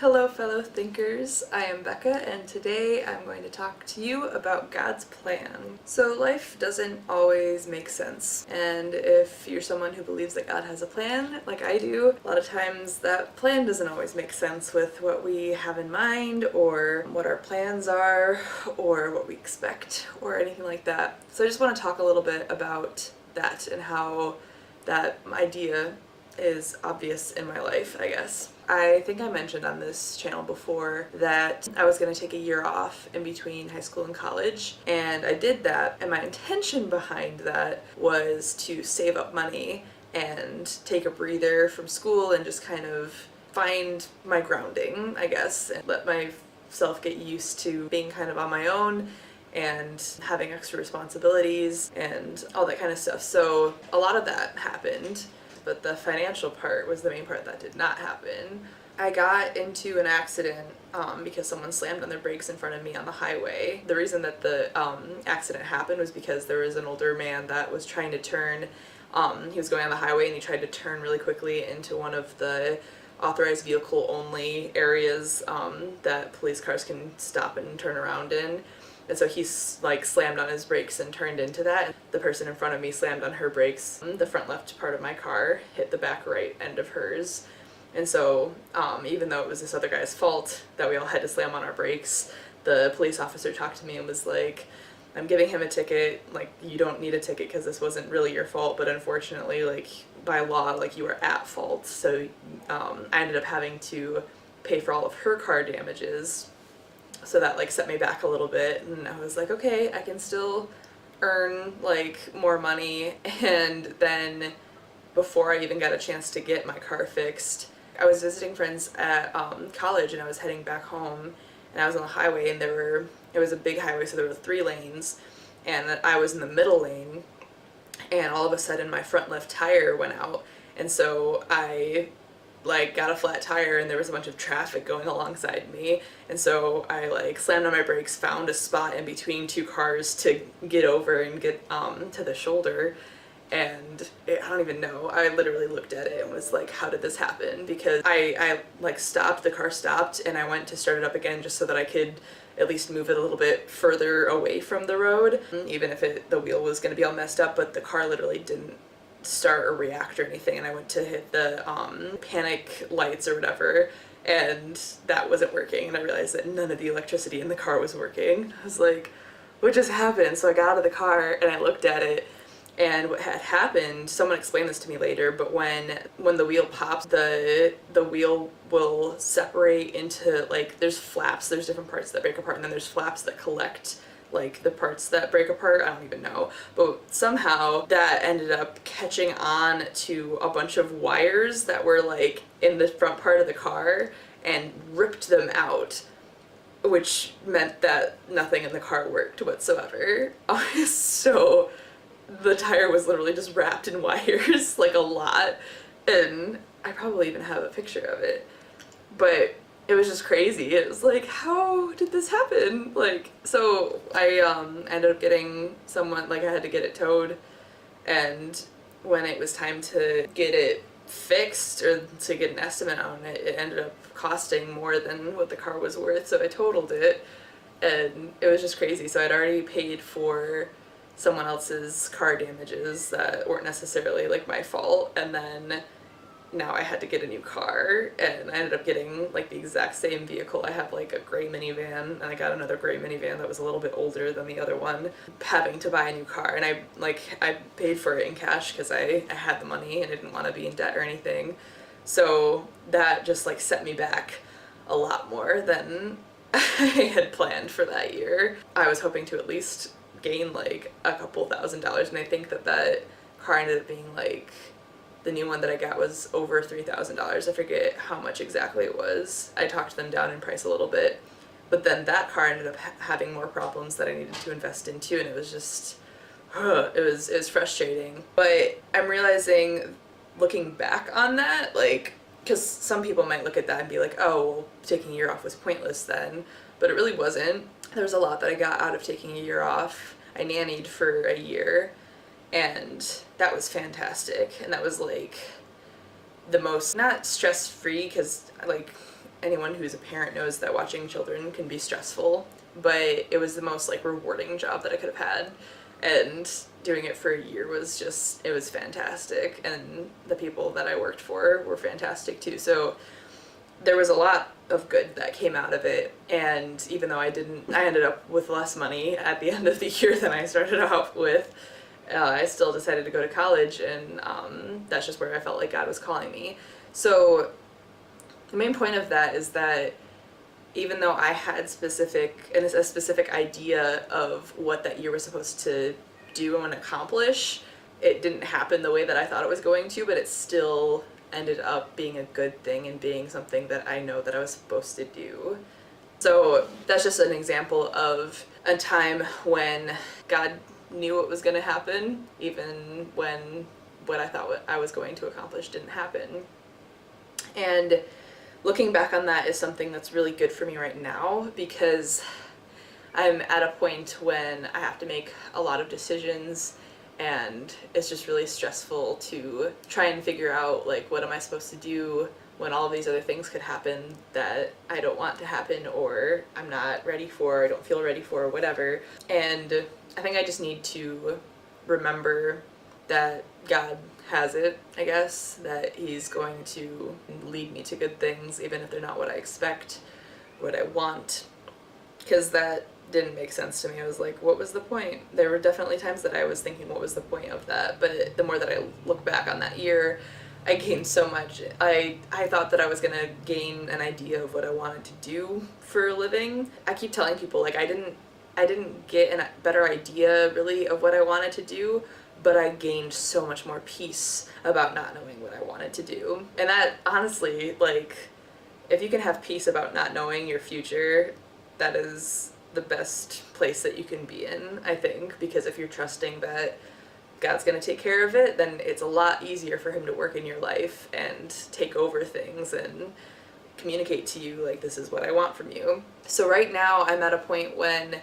Hello fellow thinkers, I am Becca and today I'm going to talk to you about God's plan. So life doesn't always make sense, and if you're someone who believes that God has a plan, like I do, a lot of times that plan doesn't always make sense with what we have in mind or what our plans are or what we expect or anything like that. So I just want to talk a little bit about that and how that idea is obvious in my life, I guess. I think I mentioned on this channel before that I was going to take a year off in between high school and college, and I did that, and my intention behind that was to save up money and take a breather from school and just kind of find my grounding, I guess, and let myself get used to being kind of on my own and having extra responsibilities and all that kind of stuff. So a lot of that happened, but the financial part was the main part that did not happen. I got into an accident because someone slammed on their brakes in front of me on the highway. The reason that the accident happened was because there was an older man that was trying to turn. He was going on the highway and he tried to turn really quickly into one of the authorized vehicle only areas that police cars can stop and turn around in. And so he slammed on his brakes and turned into that. The person in front of me slammed on her brakes. The front left part of my car hit the back right end of hers. And so even though it was this other guy's fault that we all had to slam on our brakes, the police officer talked to me and was like, I'm giving him a ticket, like, you don't need a ticket because this wasn't really your fault, but unfortunately, like, by law, like, you are at fault. So I ended up having to pay for all of her car damages. So that like set me back a little bit, and I was like, okay, I can still earn like more money. And then before I even got a chance to get my car fixed, I was visiting friends at college, and I was heading back home, and I was on the highway, and it was a big highway, so there were 3 lanes, and I was in the middle lane, and all of a sudden my front left tire went out, and so I got a flat tire, and there was a bunch of traffic going alongside me, and so I slammed on my brakes, found a spot in between 2 cars to get over and get to the shoulder, and I don't even know, I literally looked at it and was like, how did this happen? Because I stopped, the car stopped, and I went to start it up again just so that I could at least move it a little bit further away from the road, even if the wheel was going to be all messed up, but the car literally didn't start or react or anything, and I went to hit the panic lights or whatever, and that wasn't working, and I realized that none of the electricity in the car was working. I was like, what just happened? So I got out of the car and I looked at it, and what had happened, someone explained this to me later, but when the wheel pops, the wheel will separate into, there's flaps, there's different parts that break apart, and then there's flaps that collect the parts that break apart. I don't even know, but somehow that ended up catching on to a bunch of wires that were in the front part of the car and ripped them out, which meant that nothing in the car worked whatsoever. So the tire was literally just wrapped in wires, a lot, and I probably even have a picture of it, but it was just crazy. It was like, how did this happen? So I ended up getting someone, I had to get it towed, and when it was time to get it fixed or to get an estimate on it, it ended up costing more than what the car was worth, so I totaled it, and it was just crazy. So I'd already paid for someone else's car damages that weren't necessarily my fault, and then now I had to get a new car, and I ended up getting the exact same vehicle. I have a gray minivan, and I got another gray minivan that was a little bit older than the other one, having to buy a new car, and I paid for it in cash because I had the money and I didn't want to be in debt or anything. So that just set me back a lot more than I had planned for that year. I was hoping to at least gain a couple $1,000s, and I think that car ended up being the new one that I got was over $3,000. I forget how much exactly it was. I talked them down in price a little bit, but then that car ended up having more problems that I needed to invest into, and it was just, it was frustrating. But I'm realizing, looking back on that, because some people might look at that and be like, oh, well, taking a year off was pointless then, but it really wasn't. There was a lot that I got out of taking a year off. I nannied for a year, and that was fantastic, and that was the most, not stress-free, because anyone who's a parent knows that watching children can be stressful, but it was the most like rewarding job that I could have had. And doing it for a year was just, it was fantastic. And the people that I worked for were fantastic too. So there was a lot of good that came out of it. And even though I ended up with less money at the end of the year than I started out with, I still decided to go to college, and that's just where I felt like God was calling me. So the main point of that is that even though I had a specific idea of what that year was supposed to do and accomplish, it didn't happen the way that I thought it was going to, but it still ended up being a good thing and being something that I know that I was supposed to do. So that's just an example of a time when God knew what was going to happen, even when what I thought what I was going to accomplish didn't happen. And looking back on that is something that's really good for me right now, because I'm at a point when I have to make a lot of decisions, and it's just really stressful to try and figure out like what am I supposed to do when all of these other things could happen that I don't want to happen, or I'm not ready for, I don't feel ready for, or whatever. And I think I just need to remember that God has it, I guess, that he's going to lead me to good things, even if they're not what I expect, what I want, because that didn't make sense to me. I was like, what was the point? There were definitely times that I was thinking, what was the point of that? But the more that I look back on that year, I gained so much. I thought that I was gonna gain an idea of what I wanted to do for a living. I keep telling people, like, I didn't get a better idea really of what I wanted to do, but I gained so much more peace about not knowing what I wanted to do. And that, honestly, like, if you can have peace about not knowing your future, that is the best place that you can be in, I think, because if you're trusting that God's gonna take care of it, then it's a lot easier for him to work in your life and take over things and communicate to you, like, this is what I want from you. So right now I'm at a point when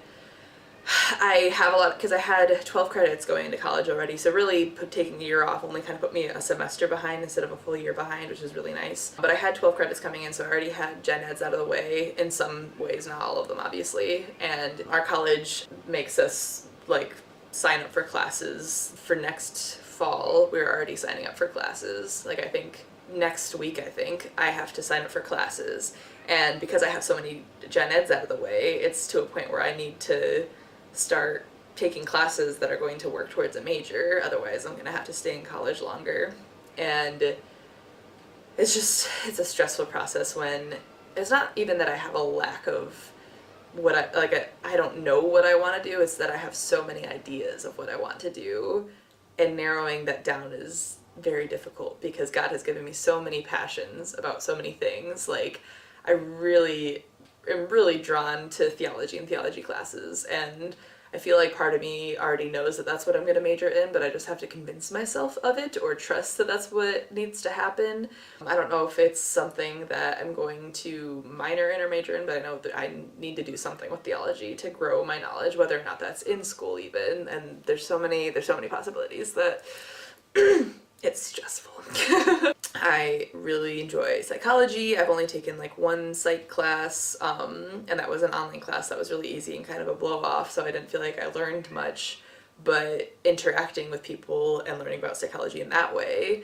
I have a lot, because I had 12 credits going into college already, so really taking a year off only kind of put me a semester behind instead of a full year behind, which is really nice. But I had 12 credits coming in, so I already had gen eds out of the way in some ways, not all of them obviously. And our college makes us like sign up for classes for next fall. We're already signing up for classes. Like, I think next week, I have to sign up for classes. And because I have so many gen eds out of the way, it's to a point where I need to start taking classes that are going to work towards a major. Otherwise, I'm going to have to stay in college longer. And it's a stressful process when it's not even that I have a lack of what I don't know what I want to do. It's that I have so many ideas of what I want to do, and narrowing that down is very difficult because God has given me so many passions about so many things. Like, I really am really drawn to theology and theology classes, and I feel like part of me already knows that that's what I'm going to major in, but I just have to convince myself of it or trust that that's what needs to happen. I don't know if it's something that I'm going to minor in or major in, but I know that I need to do something with theology to grow my knowledge, whether or not that's in school even. And there's so many possibilities that it's stressful. I really enjoy psychology. I've only taken like one psych class, and that was an online class that was really easy and kind of a blow off, so I didn't feel like I learned much. But interacting with people and learning about psychology in that way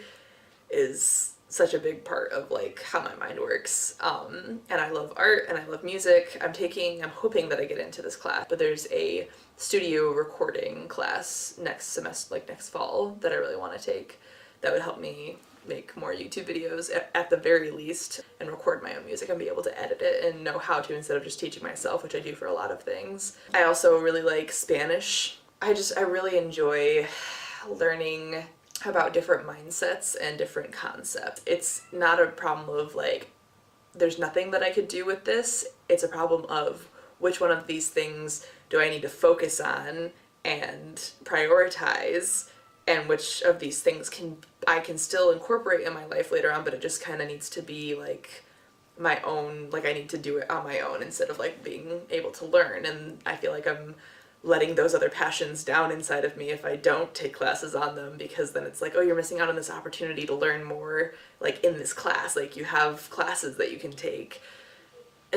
is such a big part of like how my mind works. And I love art and I love music. I'm hoping that I get into this class, but there's a studio recording class next semester, like next fall, that I really want to take that would help me make more YouTube videos at the very least, and record my own music and be able to edit it and know how to instead of just teaching myself, which I do for a lot of things. I also really like Spanish. I really enjoy learning about different mindsets and different concepts. It's not a problem of like, there's nothing that I could do with this. It's a problem of which one of these things do I need to focus on and prioritize, and which of these things I can still incorporate in my life later on, but it just kind of needs to be like my own, like I need to do it on my own instead of like being able to learn. And I feel like I'm letting those other passions down inside of me if I don't take classes on them, because then it's like, oh, you're missing out on this opportunity to learn more like in this class. Like, you have classes that you can take.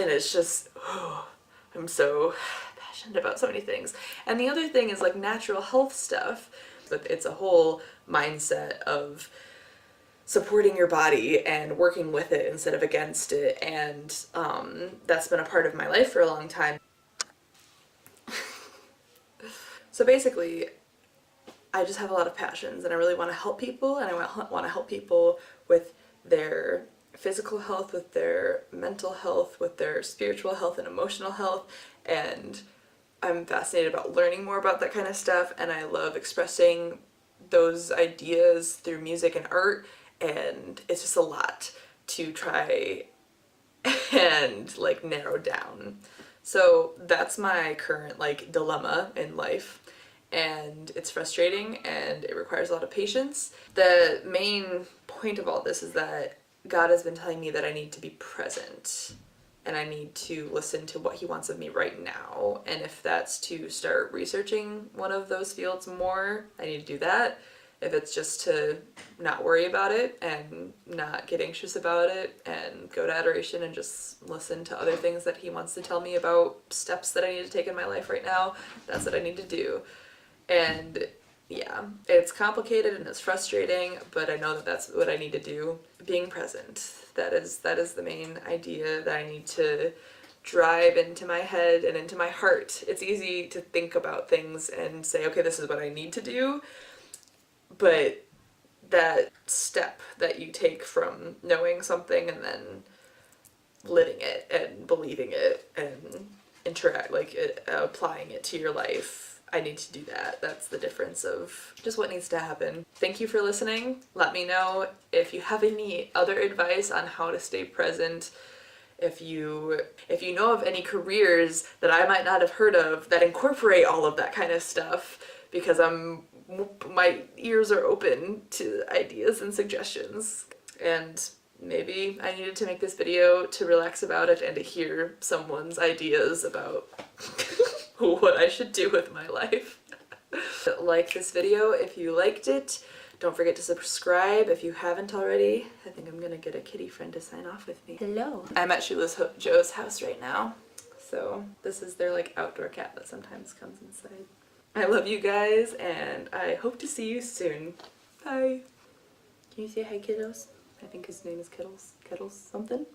And it's just, oh, I'm so passionate about so many things. And the other thing is like natural health stuff, but it's a whole mindset of supporting your body and working with it instead of against it, and that's been a part of my life for a long time. So basically, I just have a lot of passions and I really want to help people, and I want to help people with their physical health, with their mental health, with their spiritual health and emotional health, and I'm fascinated about learning more about that kind of stuff, and I love expressing those ideas through music and art, and it's just a lot to try and like narrow down. So that's my current like dilemma in life, and it's frustrating and it requires a lot of patience. The main point of all this is that God has been telling me that I need to be present and I need to listen to what he wants of me right now. And if that's to start researching one of those fields more, I need to do that. If it's just to not worry about it and not get anxious about it and go to adoration and just listen to other things that he wants to tell me about steps that I need to take in my life right now, that's what I need to do. And yeah, it's complicated and it's frustrating, but I know that that's what I need to do. Being present. That is the main idea that I need to drive into my head and into my heart. It's easy to think about things and say, okay, this is what I need to do, but that step that you take from knowing something and then living it and believing it and applying it to your life, I need to do that. That's the difference of just what needs to happen. Thank you for listening. Let me know if you have any other advice on how to stay present. If you know of any careers that I might not have heard of that incorporate all of that kind of stuff, because my ears are open to ideas and suggestions. And maybe I needed to make this video to relax about it and to hear someone's ideas about what I should do with my life. Like this video if you liked it. Don't forget to subscribe if you haven't already. I think I'm gonna get a kitty friend to sign off with me. Hello. I'm at Shoeless Joe's house right now. So this is their like outdoor cat that sometimes comes inside. I love you guys and I hope to see you soon. Bye. Can you say hi, kiddos? I think his name is Kittles. Kittles something?